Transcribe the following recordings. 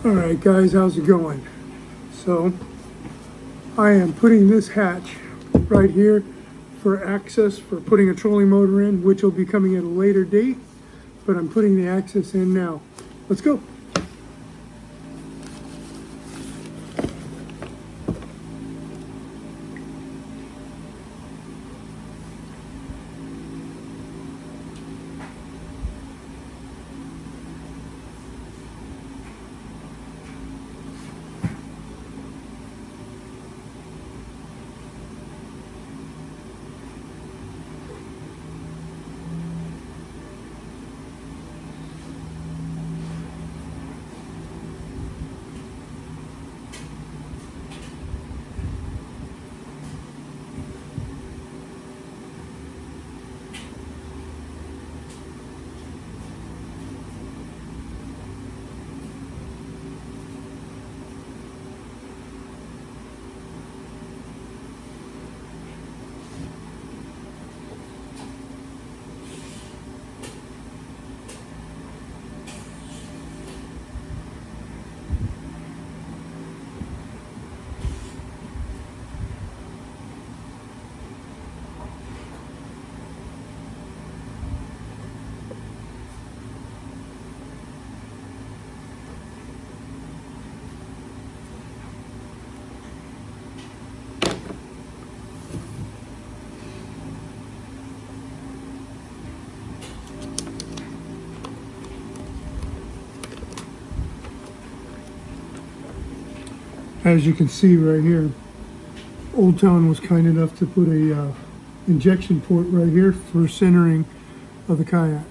Alright guys, how's it going? So, I am putting this hatch right here for access for putting a trolling motor in, which will be coming at a later date, but I'm putting the access in now. Let's go. As you can see right here, Old Town was kind enough to put a injection port right here for centering of the kayak.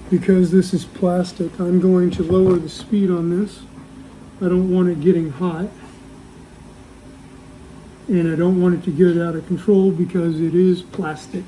Because this is plastic, I'm going to lower the speed on this. I don't want it getting hot. And I don't want it to get out of control because it is plastic.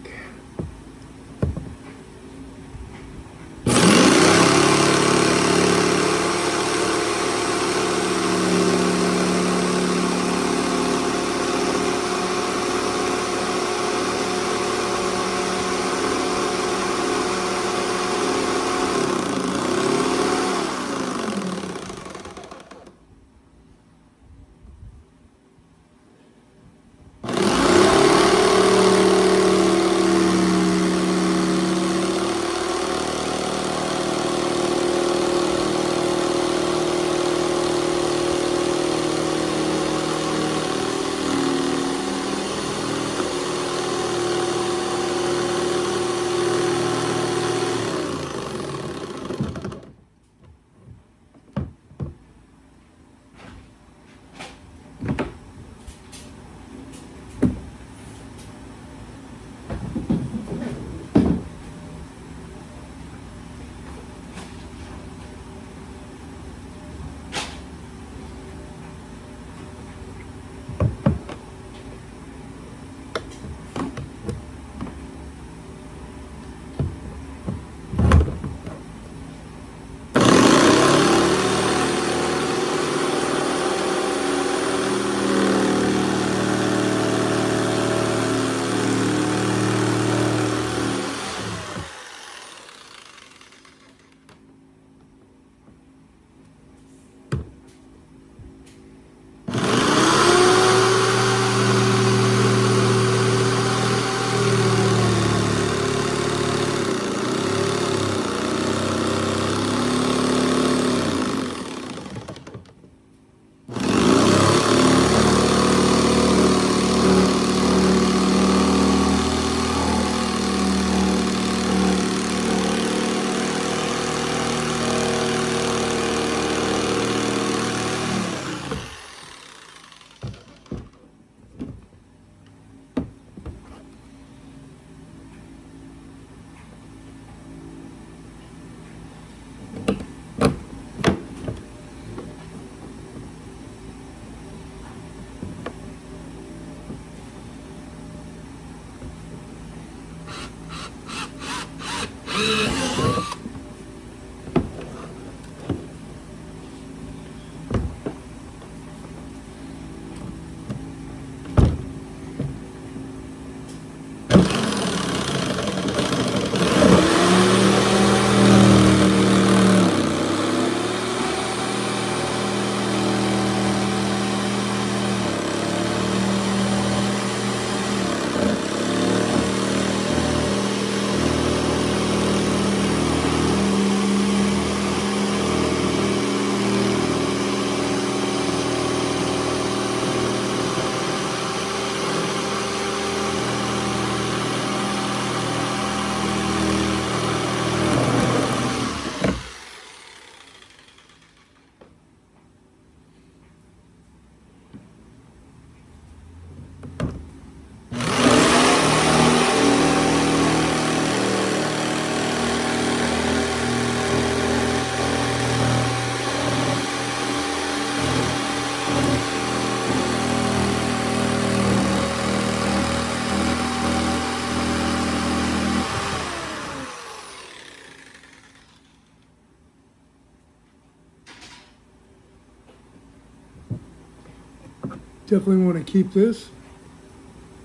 Definitely want to keep this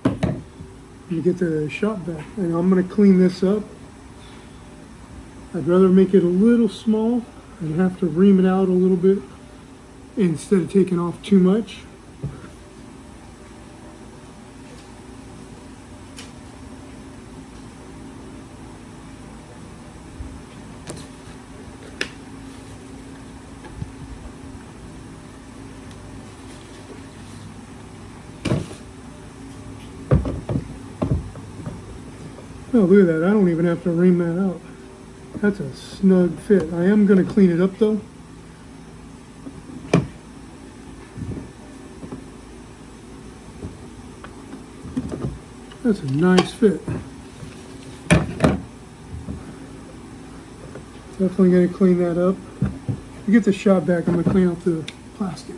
and get the shop back. And I'm going to clean this up. I'd rather make it a little small and have to ream it out a little bit instead of taking off too much. Oh, look at that. I don't even have to ream that out. That's a snug fit. I am going to clean it up though. That's a nice fit. Definitely going to clean that up. To get the shop back, I'm going to clean out the plastic.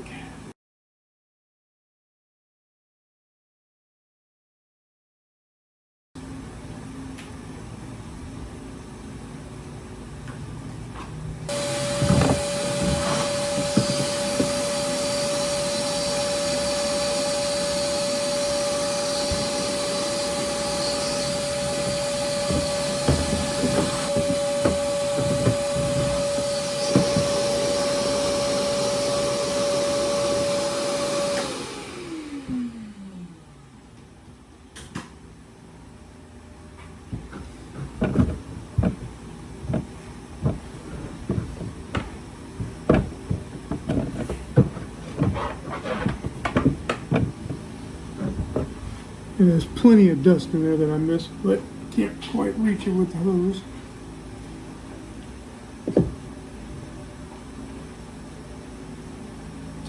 And there's plenty of dust in there that I missed, but can't quite reach it with the hose.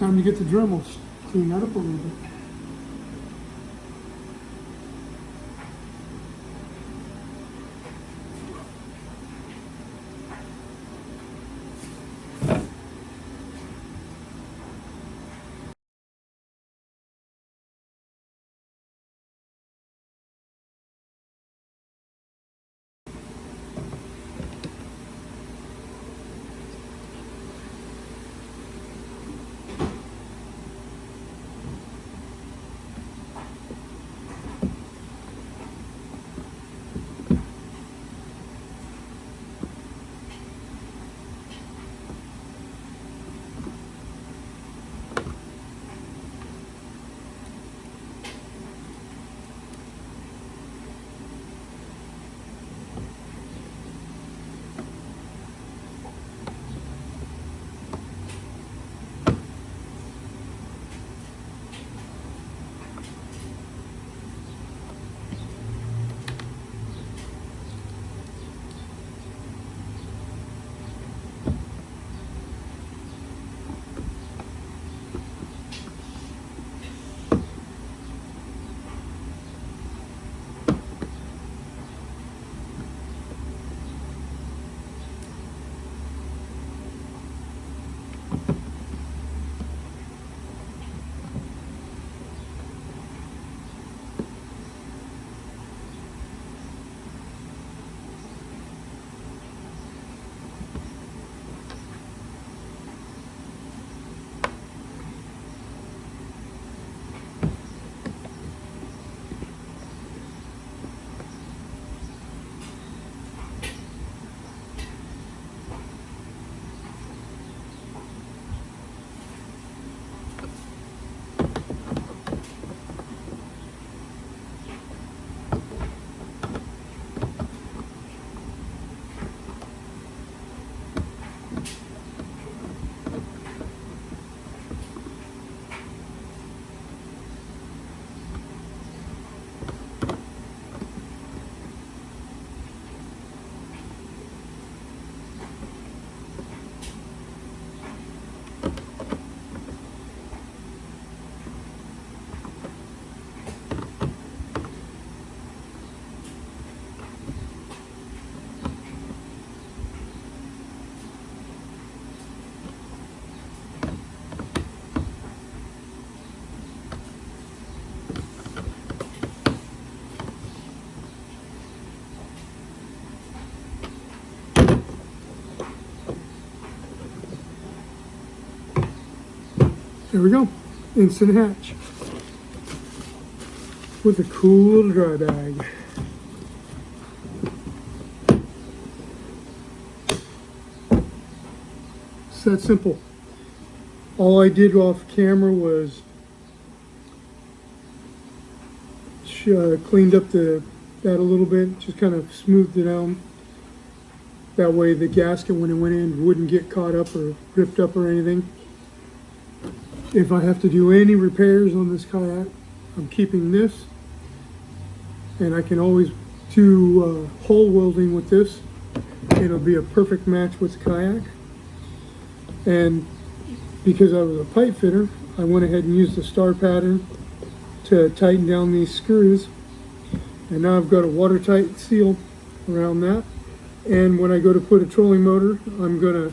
Time to get the Dremels, clean that up a little bit. There we go, instant hatch with a cool little dry bag. It's that simple. All I did off camera was cleaned up that a little bit, just kind of smoothed it down. That way the gasket, when it went in, wouldn't get caught up or ripped up or anything. If I have to do any repairs on this kayak, I'm keeping this. And I can always do hole welding with this. It'll be a perfect match with the kayak. And because I was a pipe fitter, I went ahead and used the star pattern to tighten down these screws. And now I've got a watertight seal around that. And when I go to put a trolling motor, I'm gonna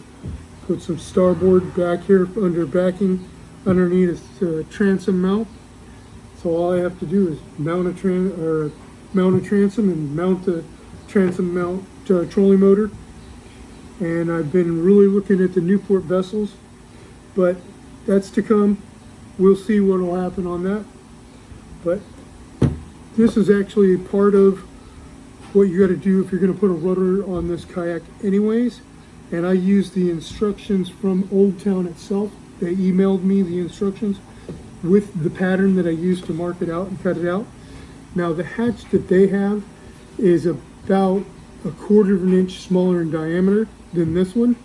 put some starboard back here under backing underneath the transom mount. So all I have to do is mount a transom and mount the transom mount trolling motor. And I've been really looking at the Newport vessels, but that's to come. We'll see what will happen on that. But this is actually part of what you got to do if you're going to put a rudder on this kayak anyways. And I used the instructions from Old Town itself. They emailed me the instructions with the pattern that I used to mark it out and cut it out. Now the hatch that they have is about 1/4 of an inch smaller in diameter than this one.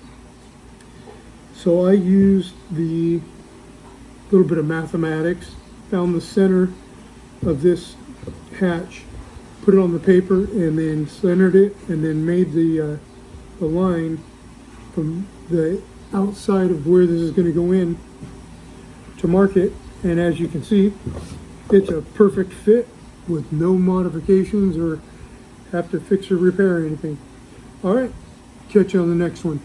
So I used the little bit of mathematics, found the center of this hatch, put it on the paper, and then centered it, and then made the line from the outside of where this is going to go in to mark it. And as you can see, it's a perfect fit with no modifications or have to fix or repair anything. All right, catch you on the next one.